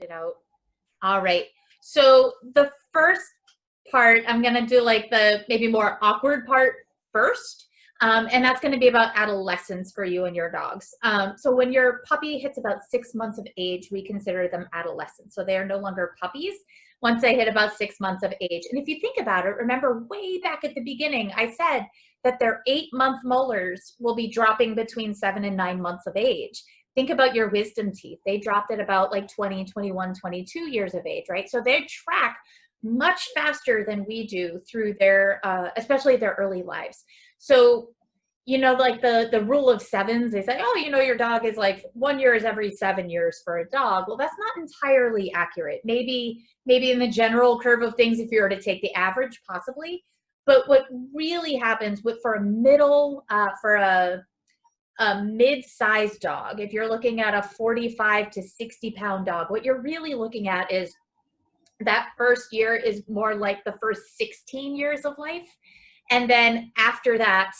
it out. All right. So the first part, I'm going to do like the maybe more awkward part first. And that's going to be about adolescence for you and your dogs. So when your puppy hits about 6 months of age, we consider them adolescents. So they are no longer puppies once they hit about 6 months of age. And if you think about it, remember way back at the beginning, I said that their 8-month molars will be dropping between 7 and 9 months of age. Think about your wisdom teeth. They dropped at about like 20, 21, 22 years of age, right? So they track much faster than we do through their, especially their early lives. So, you know, like the rule of sevens, they say, oh, you know, your dog is like 1 year is every 7 years for a dog. Well, that's not entirely accurate. Maybe in the general curve of things, if you were to take the average, possibly. But what really happens for a middle, for a mid-sized dog, if you're looking at a 45 to 60-pound dog, what you're really looking at is that first year is more like the first 16 years of life. And then after that,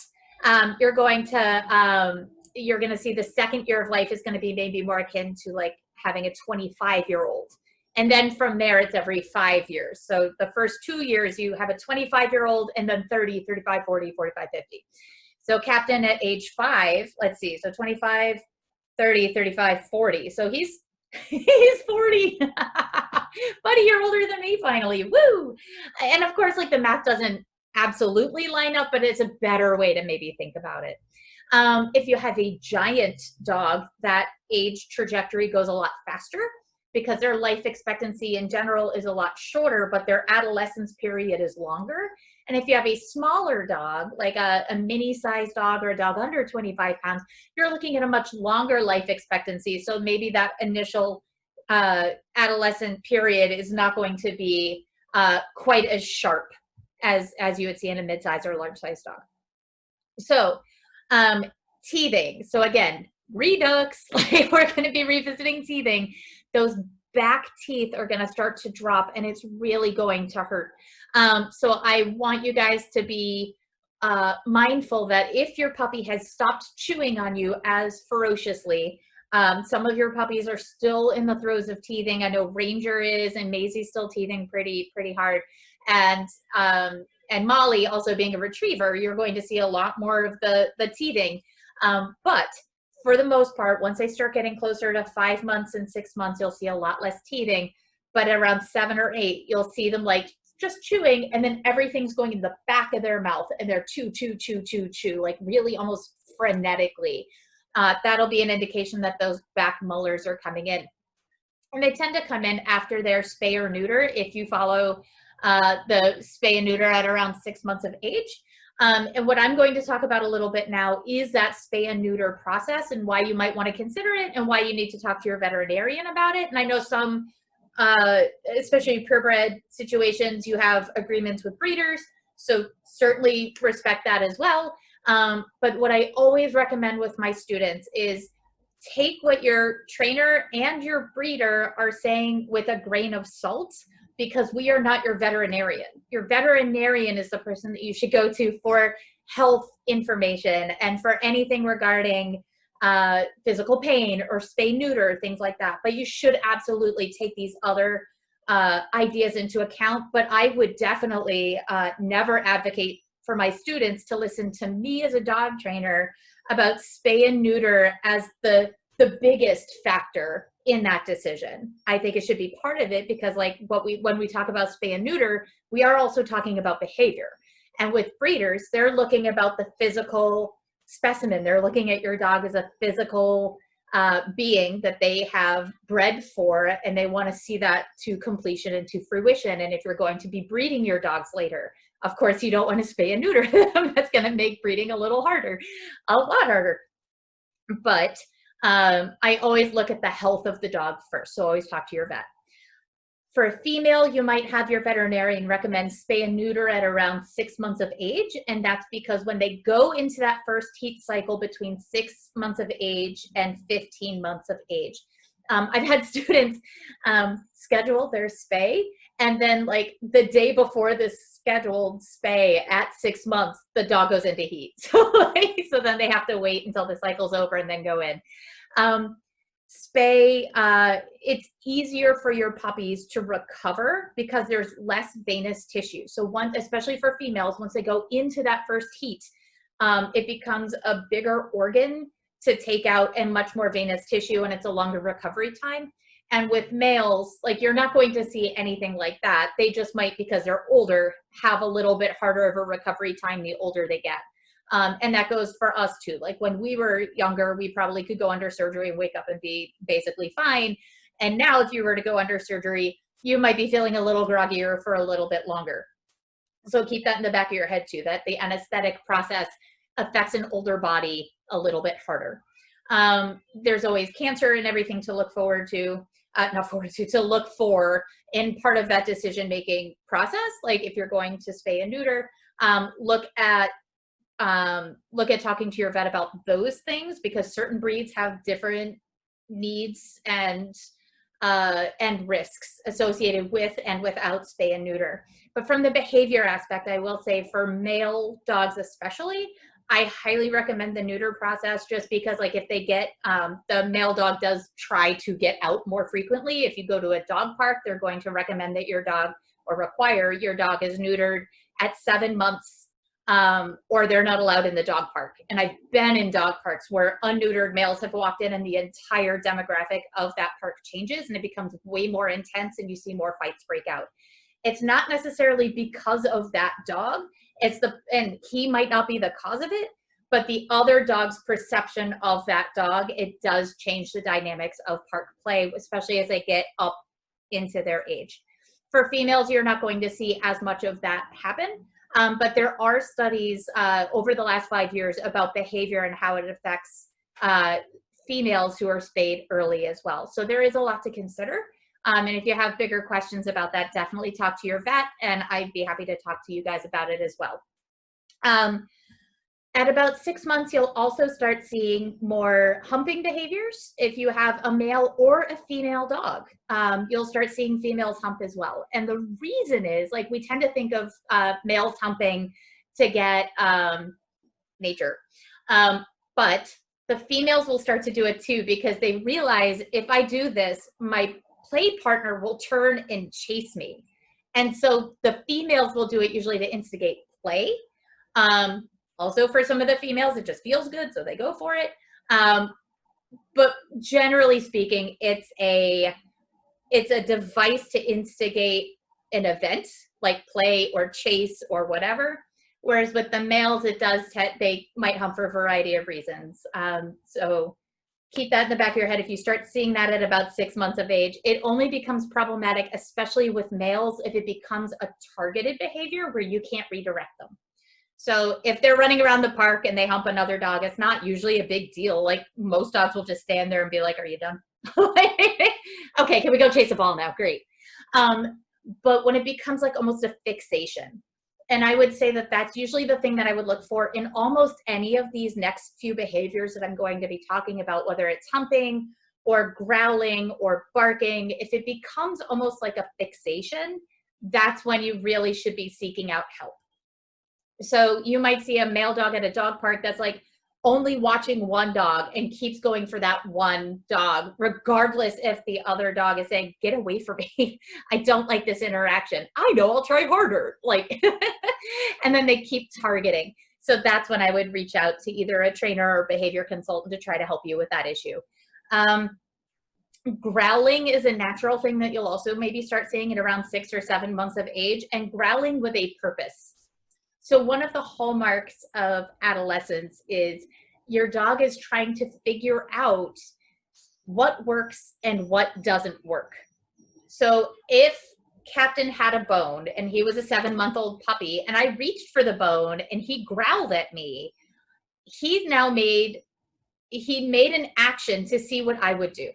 you're going to see the second year of life is going to be maybe more akin to like having a 25-year-old. And then from there, it's every 5 years. So the first 2 years, you have a 25-year-old, and then 30, 35, 40, 45, 50. So Captain at age 5, let's see, so 25, 30, 35, 40. So he's 40. Buddy, you're older than me finally. Woo! And of course, like the math doesn't absolutely line up, but it's a better way to maybe think about it. If you have a giant dog, that age trajectory goes a lot faster because their life expectancy in general is a lot shorter, but their adolescence period is longer. And if you have a smaller dog, like a mini-sized dog or a dog under 25 pounds, you're looking at a much longer life expectancy. So maybe that initial adolescent period is not going to be quite as sharp as you would see in a mid-sized or large-sized dog. So teething. So again, redux, like we're going to be revisiting teething. Those back teeth are going to start to drop, and it's really going to hurt. So I want you guys to be mindful that if your puppy has stopped chewing on you as ferociously, some of your puppies are still in the throes of teething. I know Ranger is, and Maisie's still teething pretty hard. And Molly, also being a retriever, you're going to see a lot more of the teething. But for the most part, once they start getting closer to 5 months and 6 months, you'll see a lot less teething. But around 7 or 8, you'll see them like just chewing, and then everything's going in the back of their mouth, and they're chew, like really almost frenetically. That'll be an indication that those back molars are coming in. And they tend to come in after their spay or neuter, if you follow the spay and neuter at around 6 months of age. And what I'm going to talk about a little bit now is that spay and neuter process and why you might want to consider it and why you need to talk to your veterinarian about it. And I know some, especially purebred situations, you have agreements with breeders, so certainly respect that as well. But what I always recommend with my students is take what your trainer and your breeder are saying with a grain of salt, because we are not your veterinarian. Your veterinarian is the person that you should go to for health information and for anything regarding physical pain or spay neuter, things like that. But you should absolutely take these other ideas into account. But I would definitely never advocate for my students to listen to me as a dog trainer about spay and neuter as the biggest factor in that decision. I think it should be part of it, because like when we talk about spay and neuter, we are also talking about behavior. And with breeders, they're looking about the physical specimen. They're looking at your dog as a physical being that they have bred for, and they want to see that to completion and to fruition. And if you're going to be breeding your dogs later, of course, you don't want to spay and neuter them. That's going to make breeding a little harder, a lot harder. But I always look at the health of the dog first, so always talk to your vet. For a female, you might have your veterinarian recommend spay and neuter at around 6 months of age, and that's because when they go into that first heat cycle between 6 months of age and 15 months of age, I've had students schedule their spay, and then like the day before this scheduled spay at 6 months, the dog goes into heat. So then they have to wait until the cycle's over and then go in. Spay, it's easier for your puppies to recover because there's less venous tissue. So especially for females, once they go into that first heat, it becomes a bigger organ to take out and much more venous tissue, and it's a longer recovery time. And with males, like, you're not going to see anything like that. They just might, because they're older, have a little bit harder of a recovery time the older they get. And that goes for us too. Like, when we were younger, we probably could go under surgery and wake up and be basically fine. And now if you were to go under surgery, you might be feeling a little groggier for a little bit longer. So keep that in the back of your head too, that the anesthetic process affects an older body a little bit harder. There's always cancer and everything to look forward to, to look for in part of that decision-making process. Like, if you're going to spay and neuter, look at talking to your vet about those things, because certain breeds have different needs and risks associated with and without spay and neuter. But from the behavior aspect, I will say for male dogs especially, I highly recommend the neuter process, just because, like, if they get, the male dog does try to get out more frequently. If you go to a dog park, they're going to recommend that your dog, or require your dog, is neutered at 7 months, or they're not allowed in the dog park. And I've been in dog parks where unneutered males have walked in and the entire demographic of that park changes, and it becomes way more intense and you see more fights break out. It's not necessarily because of that dog. And he might not be the cause of it, but the other dog's perception of that dog, it does change the dynamics of park play, especially as they get up into their age. For females, you're not going to see as much of that happen, but there are studies over the last 5 years about behavior and how it affects females who are spayed early as well. So there is a lot to consider. And if you have bigger questions about that, definitely talk to your vet, and I'd be happy to talk to you guys about it as well. At about 6 months, you'll also start seeing more humping behaviors. If you have a male or a female dog, you'll start seeing females hump as well. And the reason is, like, we tend to think of males humping to get nature. But the females will start to do it too, because they realize, if I do this, my play partner will turn and chase me. And so the females will do it usually to instigate play. Also, for some of the females, it just feels good, so they go for it. But generally speaking, it's a device to instigate an event like play or chase or whatever. Whereas with the males, it does, they might hump for a variety of reasons. So keep that in the back of your head. If you start seeing that at about 6 months of age, it only becomes problematic, especially with males, if it becomes a targeted behavior where you can't redirect them. So if they're running around the park and they hump another dog, it's not usually a big deal. Like, most dogs will just stand there and be like, "Are you done?" Okay, can we go chase a ball now? Great. But when it becomes like almost a fixation, and I would say that that's usually the thing that I would look for in almost any of these next few behaviors that I'm going to be talking about, whether it's humping or growling or barking. If it becomes almost like a fixation, that's when you really should be seeking out help. So you might see a male dog at a dog park that's like only watching one dog and keeps going for that one dog, regardless if the other dog is saying, "Get away from me. I don't like this interaction. I know, I'll try harder." Like, and then they keep targeting. So that's when I would reach out to either a trainer or behavior consultant to try to help you with that issue. Growling is a natural thing that you'll also maybe start seeing at around 6 or 7 months of age, and growling with a purpose. So one of the hallmarks of adolescence is your dog is trying to figure out what works and what doesn't work. So if Captain had a bone and he was a 7-month-old puppy and I reached for the bone and he growled at me, he made an action to see what I would do.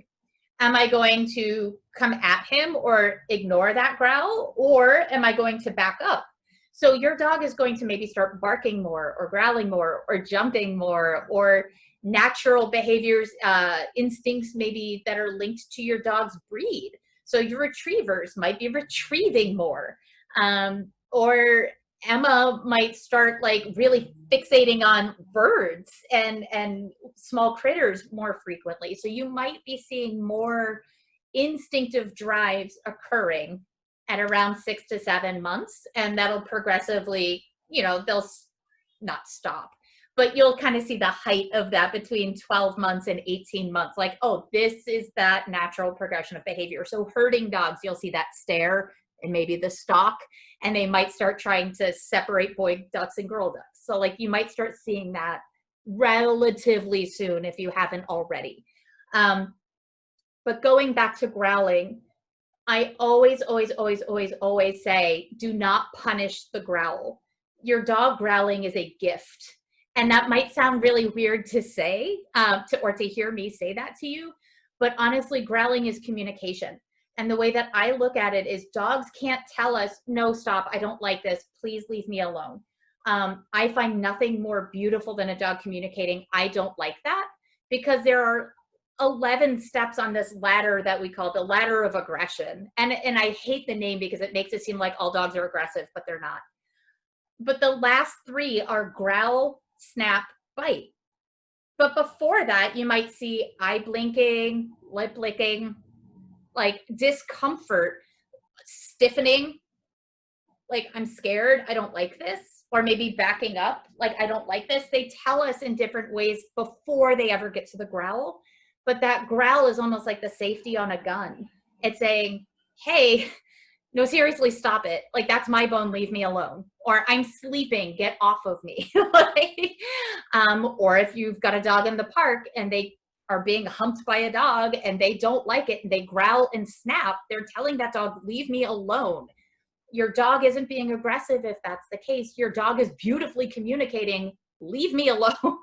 Am I going to come at him or ignore that growl, or am I going to back up? So your dog is going to maybe start barking more or growling more or jumping more, or natural behaviors, instincts maybe that are linked to your dog's breed. So your retrievers might be retrieving more, or Emma might start like really fixating on birds and small critters more frequently. So you might be seeing more instinctive drives occurring at around 6 to 7 months, and that'll progressively, they'll not stop, but you'll kind of see the height of that between 12 months and 18 months. Like, oh, this is that natural progression of behavior. So herding dogs, you'll see that stare and maybe the stalk, and they might start trying to separate boy ducks and girl ducks. So like you might start seeing that relatively soon if you haven't already. But going back to growling, I always say, do not punish the growl. Your dog growling is a gift. And that might sound really weird to say, or to hear me say that to you, but honestly, growling is communication. And the way that I look at it is dogs can't tell us, no, stop, I don't like this, please leave me alone. I find nothing more beautiful than a dog communicating, I don't like that, because there are 11 steps on this ladder that we call the ladder of aggression. And I hate the name because it makes it seem like all dogs are aggressive, but they're not. But the last 3 are growl, snap, bite. But before that, you might see eye blinking, lip licking, like discomfort, stiffening, like I'm scared, I don't like this, or maybe backing up, like I don't like this. They tell us in different ways before they ever get to the growl. But that growl is almost like the safety on a gun. It's saying, hey, no, seriously, stop it. Like, that's my bone, leave me alone. Or I'm sleeping, get off of me. Or if you've got a dog in the park and they are being humped by a dog and they don't like it and they growl and snap, they're telling that dog, leave me alone. Your dog isn't being aggressive if that's the case. Your dog is beautifully communicating, leave me alone.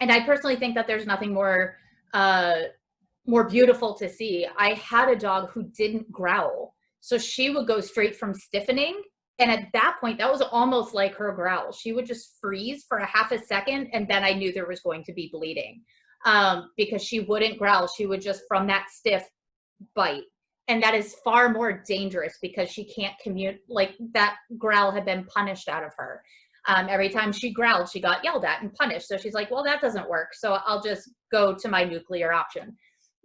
And I personally think that there's nothing more beautiful to see. I had a dog who didn't growl. So she would go straight from stiffening. And at that point, that was almost like her growl. She would just freeze for a half a second. And then I knew there was going to be bleeding because she wouldn't growl. She would just, from that stiff, bite. And that is far more dangerous because she can't like that growl had been punished out of her. Every time she growled, she got yelled at and punished. So she's like, well, that doesn't work. So I'll just go to my nuclear option.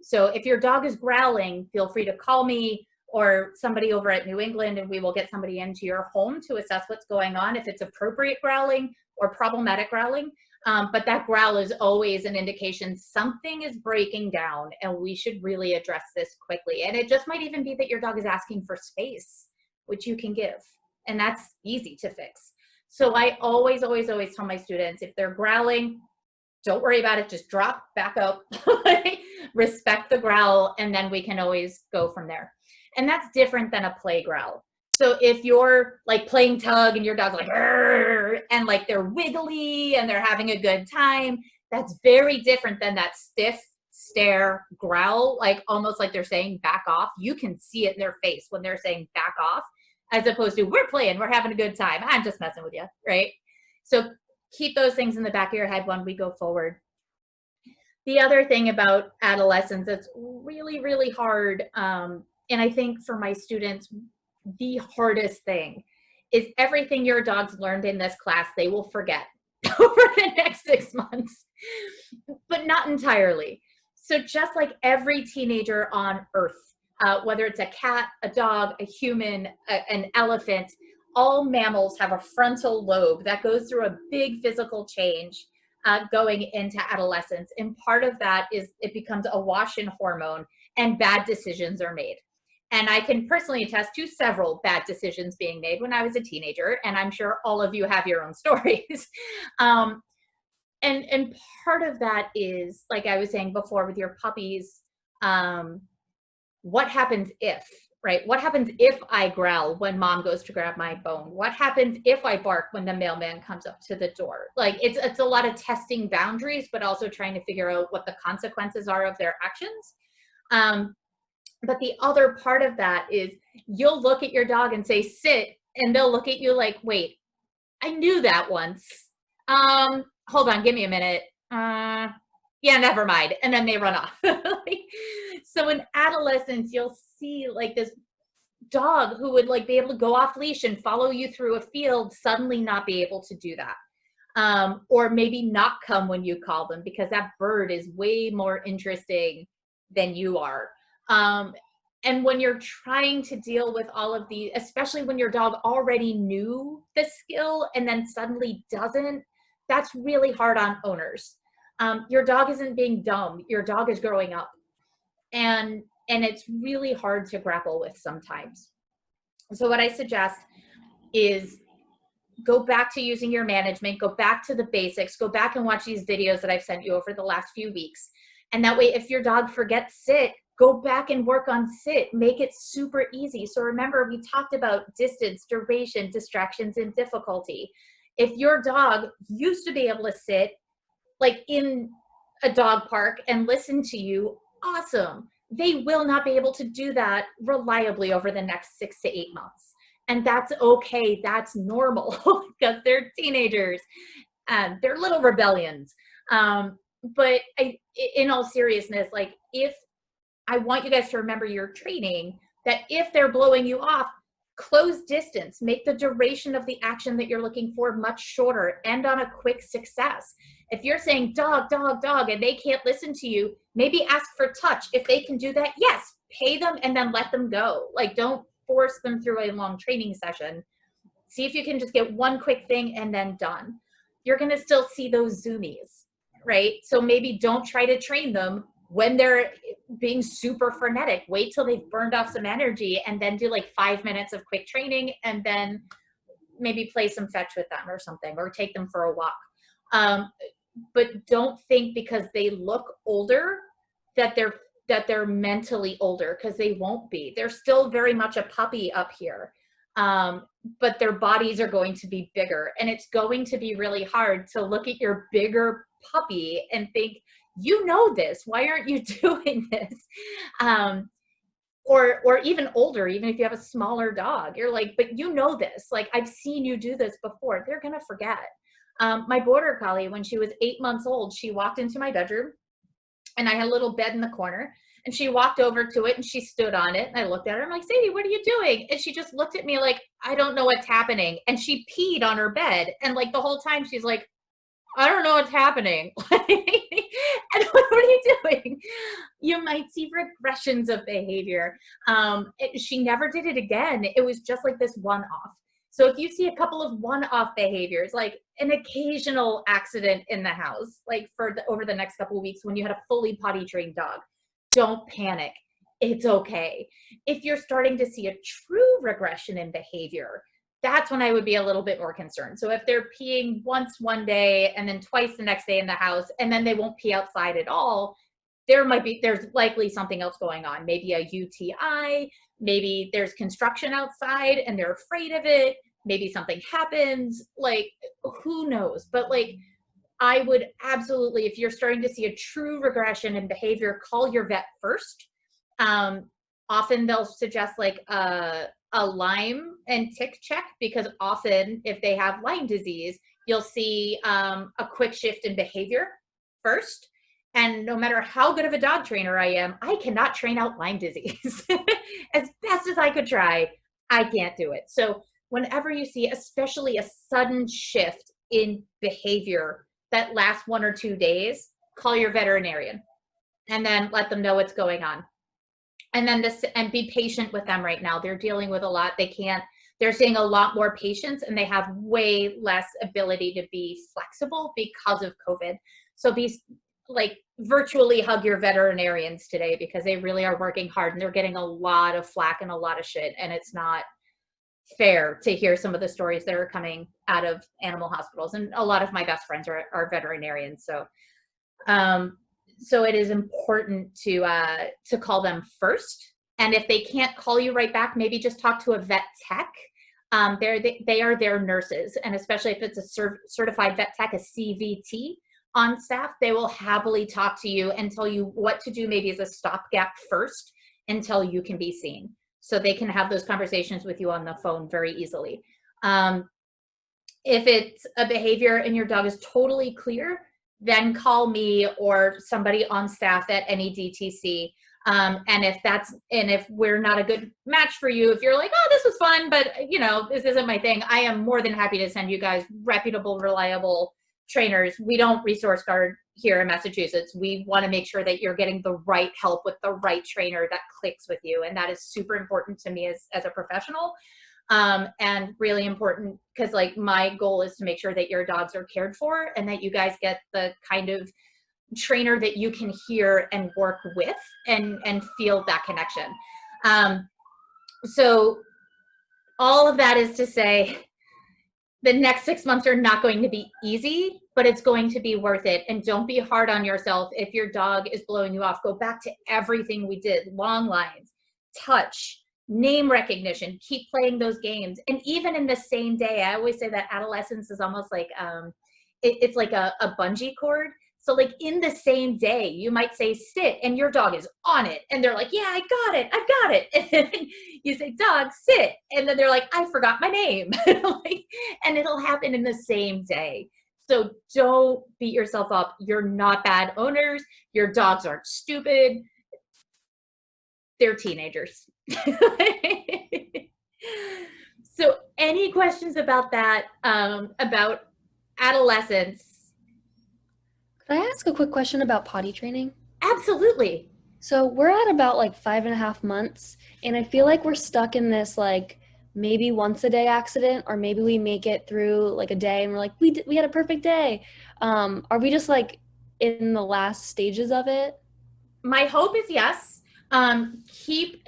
So if your dog is growling, feel free to call me or somebody over at New England, and we will get somebody into your home to assess what's going on, if it's appropriate growling or problematic growling. But that growl is always an indication something is breaking down and we should really address this quickly. And it just might even be that your dog is asking for space, which you can give. And that's easy to fix. So I always tell my students, if they're growling, don't worry about it. Just drop, back up, respect the growl, and then we can always go from there. And that's different than a play growl. So if you're like playing tug and your dog's like, and like they're wiggly and they're having a good time, that's very different than that stiff stare growl, like almost like they're saying back off. You can see it in their face when they're saying back off, as opposed to we're playing, we're having a good time, I'm just messing with you, right? So keep those things in the back of your head when we go forward. The other thing about adolescence that's really, really hard, and I think for my students, the hardest thing is everything your dog's learned in this class, they will forget over the next 6 months, but not entirely. So just like every teenager on earth, whether it's a cat, a dog, a human, an elephant, all mammals have a frontal lobe that goes through a big physical change going into adolescence. And part of that is it becomes awash in hormone and bad decisions are made. And I can personally attest to several bad decisions being made when I was a teenager, and I'm sure all of you have your own stories. And part of that is, like I was saying before with your puppies, what happens if, right? What happens if I growl when mom goes to grab my bone? What happens if I bark when the mailman comes up to the door? Like it's a lot of testing boundaries, but also trying to figure out what the consequences are of their actions. But the other part of that is you'll look at your dog and say, sit, and they'll look at you like, wait, I knew that once. Hold on, give me a minute. Yeah, never mind. And then they run off. So in adolescence, you'll see like this dog who would like be able to go off leash and follow you through a field suddenly not be able to do that. Or maybe not come when you call them because that bird is way more interesting than you are. And when you're trying to deal with all of these, especially when your dog already knew the skill and then suddenly doesn't, that's really hard on owners. Your dog isn't being dumb. Your dog is growing up. And it's really hard to grapple with sometimes. So what I suggest is go back to using your management, go back to the basics, go back and watch these videos that I've sent you over the last few weeks. And that way, if your dog forgets sit, go back and work on sit, make it super easy. So remember, we talked about distance, duration, distractions, and difficulty. If your dog used to be able to sit like in a dog park and listen to you, awesome. They will not be able to do that reliably over the next 6 to 8 months. And that's okay. That's normal because they're teenagers and they're little rebellions. But in all seriousness, like if I want you guys to remember your training, that if they're blowing you off, close distance, make the duration of the action that you're looking for much shorter, end on a quick success. If you're saying dog, dog, dog, and they can't listen to you, maybe ask for touch. If they can do that, yes, pay them and then let them go. Like don't force them through a long training session. See if you can just get one quick thing and then done. You're going to still see those zoomies, right? So maybe don't try to train them when they're being super frenetic. Wait till they've burned off some energy and then do like 5 minutes of quick training and then maybe play some fetch with them or something, or take them for a walk. But don't think because they look older that they're mentally older, because they won't be. They're still very much a puppy up here. But their bodies are going to be bigger, and it's going to be really hard to look at your bigger puppy and think, you know this, why aren't you doing this? Or even older, even if you have a smaller dog, you're like, but you know this, like I've seen you do this before. They're gonna forget. My border collie, when she was 8 months old, she walked into my bedroom and I had a little bed in the corner, and she walked over to it and she stood on it, and I looked at her. I'm like, Sadie, what are you doing? And she just looked at me like, I don't know what's happening. And she peed on her bed. And like the whole time she's like, I don't know what's happening. And what are you doing? You might see regressions of behavior. She never did it again. It was just like this one-off. So if you see a couple of one-off behaviors, like an occasional accident in the house, like over the next couple of weeks when you had a fully potty trained dog, don't panic. It's okay. If you're starting to see a true regression in behavior, that's when I would be a little bit more concerned. So if they're peeing once one day and then twice the next day in the house, and then they won't pee outside at all, there's likely something else going on. Maybe a UTI, maybe there's construction outside and they're afraid of it. Maybe something happens, like who knows? But like, I would absolutely, if you're starting to see a true regression in behavior, call your vet first. Often they'll suggest like a Lyme and tick check, because often if they have Lyme disease, you'll see a quick shift in behavior first. And no matter how good of a dog trainer I am, I cannot train out Lyme disease. As best as I could try, I can't do it. So whenever you see, especially a sudden shift in behavior that lasts 1 or 2 days, call your veterinarian and then let them know what's going on. And then and be patient with them right now. They're dealing with a lot. They're seeing a lot more patients, and they have way less ability to be flexible because of COVID. So virtually hug your veterinarians today, because they really are working hard and they're getting a lot of flack and a lot of shit. And it's not fair to hear some of the stories that are coming out of animal hospitals. And a lot of my best friends are veterinarians. So it is important to call them first. And if they can't call you right back, maybe just talk to a vet tech. They are their nurses. And especially if it's a certified vet tech, a CVT on staff, they will happily talk to you and tell you what to do, maybe as a stopgap first until you can be seen. So they can have those conversations with you on the phone very easily. If it's a behavior and your dog is totally clear, then call me or somebody on staff at any DTC. And if we're not a good match for you, if you're like, oh, this was fun, but this isn't my thing, I am more than happy to send you guys reputable, reliable trainers. We don't resource guard here in Massachusetts. We want to make sure that you're getting the right help with the right trainer that clicks with you. And that is super important to me as a professional. And really important because like my goal is to make sure that your dogs are cared for and that you guys get the kind of trainer that you can hear and work with and feel that connection. So all of that is to say the next 6 months are not going to be easy, but it's going to be worth it. And don't be hard on yourself. If your dog is blowing you off, go back to everything we did: long lines, touch, name recognition, keep playing those games. And even in the same day, I always say that adolescence is almost like it's like a bungee cord. So like in the same day, you might say sit and your dog is on it. And they're like, yeah, I got it. And then you say, dog, sit. And then they're like, I forgot my name. And it'll happen in the same day. So don't beat yourself up. You're not bad owners. Your dogs aren't stupid. They're teenagers. So any questions about that, about adolescence? Can I ask a quick question about potty training? Absolutely. So we're at about like 5.5 months, and I feel like we're stuck in this like maybe once a day accident, or maybe we make it through like a day and we're like, we had a perfect day. Are we just like in the last stages of it? My hope is yes. Keep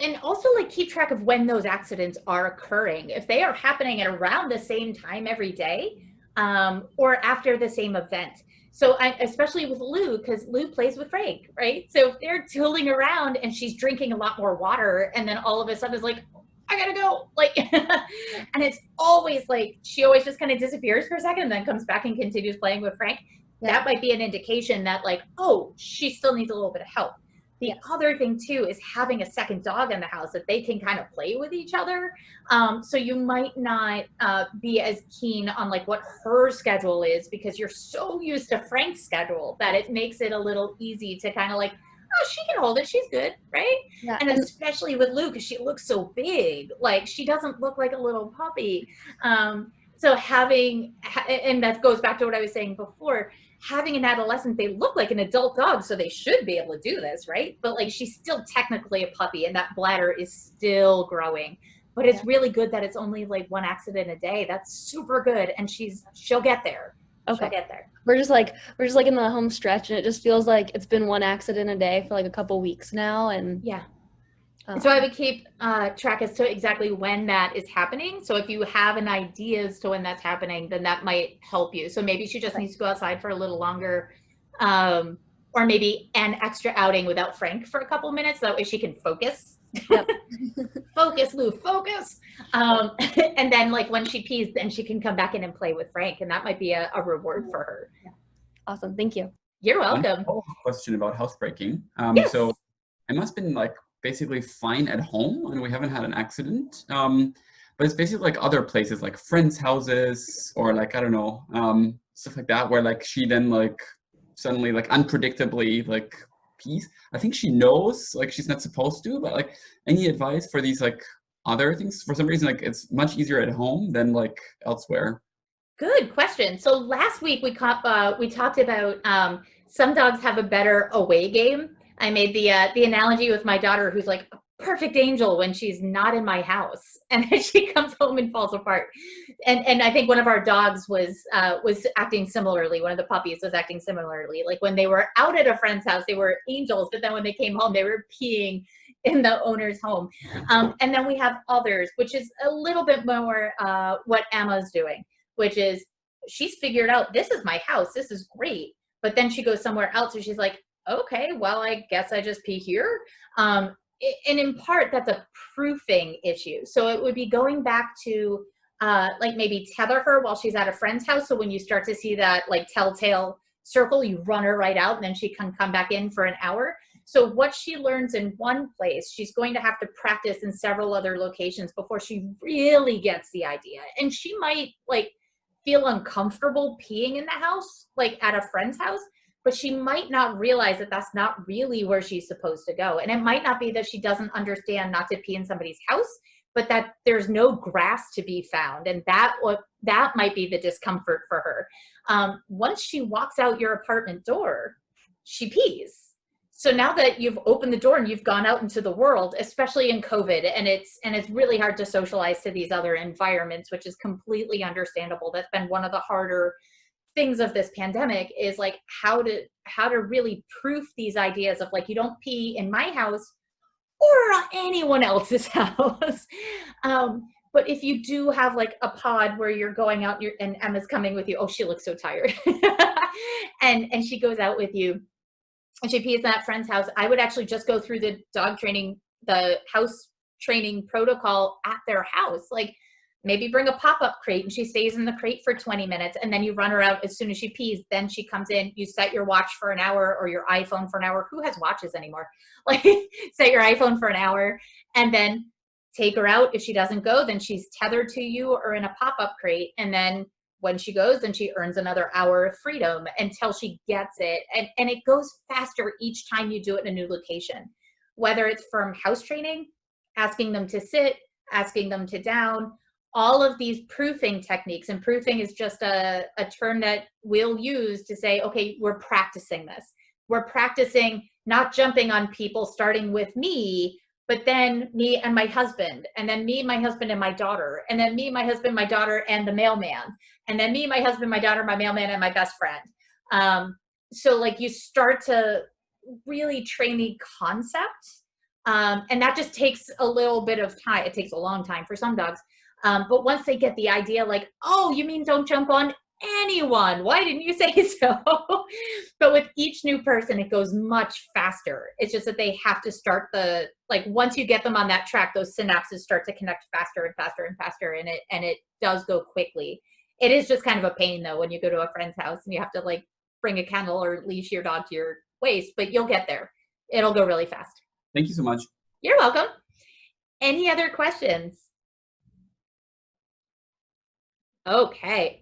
track of when those accidents are occurring. If they are happening at around the same time every day, or after the same event. So especially with Lou, because Lou plays with Frank, right? So if they're tooling around and she's drinking a lot more water, and then all of a sudden is like, I gotta go, like, and it's always like she always just kind of disappears for a second and then comes back and continues playing with Frank. Yeah. That might be an indication that like, oh, she still needs a little bit of help. The other thing too is having a second dog in the house that they can kind of play with each other. So you might not be as keen on like what her schedule is because you're so used to Frank's schedule that it makes it a little easy to kind of like, oh, she can hold it. She's good, right? Yeah. And especially with Lou, because she looks so big. Like she doesn't look like a little puppy. So having, and that goes back to what I was saying before, having an adolescent, they look like an adult dog, so they should be able to do this, right? But like she's still technically a puppy and that bladder is still growing. But it's really good that it's only like one accident a day. That's super good. And she'll get there. Okay. She'll get there. We're just like in the home stretch, and it just feels like it's been one accident a day for like a couple weeks now. And yeah. So I would keep track as to exactly when that is happening. So if you have an idea as to when that's happening, then that might help you. So maybe she just needs to go outside for a little longer, or maybe an extra outing without Frank for a couple of minutes. That way she can focus. Yep. Focus, Lou, focus. And then like when she pees, then she can come back in and play with Frank. And that might be a reward for her. Awesome. Thank you. You're welcome. One question about housebreaking. Yes. So it must have been like basically fine at home and we haven't had an accident. But it's basically like other places like friends' houses or like, I don't know, stuff like that, where like she then like suddenly like unpredictably like pees. I think she knows like she's not supposed to, but like any advice for these like other things? For some reason, like it's much easier at home than like elsewhere. Good question. So last week we talked about some dogs have a better away game. I made the analogy with my daughter, who's like a perfect angel when she's not in my house, and then she comes home and falls apart. And I think one of our dogs was acting similarly. One of the puppies was acting similarly. Like when they were out at a friend's house, they were angels, but then when they came home, they were peeing in the owner's home. And then we have others, which is a little bit more what Emma's doing, which is she's figured out this is my house, this is great. But then she goes somewhere else and she's like, okay, well, I guess I just pee here. And in part, that's a proofing issue. So it would be going back to like maybe tether her while she's at a friend's house. So when you start to see that like telltale circle, you run her right out and then she can come back in for an hour. So what she learns in one place, she's going to have to practice in several other locations before she really gets the idea. And she might like feel uncomfortable peeing in the house, like at a friend's house. but she might not realize that that's not really where she's supposed to go. And it might not be that she doesn't understand not to pee in somebody's house, but that there's no grass to be found. And that might be the discomfort for her. Once she walks out your apartment door, she pees. So now that you've opened the door and you've gone out into the world, especially in COVID, and it's really hard to socialize to these other environments, which is completely understandable. That's been one of the harder things of this pandemic, is like how to really proof these ideas of like, you don't pee in my house or anyone else's house. But if you do have like a pod where you're going out and Emma's coming with you, oh, she looks so tired, and she goes out with you, and she pees in that friend's house, I would actually just go through the house training protocol at their house. Like maybe bring a pop-up crate and she stays in the crate for 20 minutes, and then you run her out as soon as she pees. Then she comes in, you set your watch for an hour or your iPhone for an hour. Who has watches anymore? Like set your iPhone for an hour and then take her out. If she doesn't go, then she's tethered to you or in a pop-up crate. And then when she goes, then she earns another hour of freedom until she gets it. And it goes faster each time you do it in a new location, whether it's from house training, asking them to sit, asking them to down, all of these proofing techniques. And proofing is just a term that we'll use to say, okay, we're practicing this. We're practicing not jumping on people, starting with me, but then me and my husband, and then me, my husband, and my daughter, and then me, my husband, my daughter, and the mailman, and then me, my husband, my daughter, my mailman, and my best friend. So like you start to really train the concept, and that just takes a little bit of time. It takes a long time for some dogs. But once they get the idea, like, oh, you mean don't jump on anyone? Why didn't you say so? But with each new person, it goes much faster. It's just that they have to start once you get them on that track, those synapses start to connect faster and faster and faster, and it does go quickly. It is just kind of a pain though when you go to a friend's house and you have to like bring a kennel or leash your dog to your waist, but you'll get there. It'll go really fast. Thank you so much. You're welcome. Any other questions? Okay.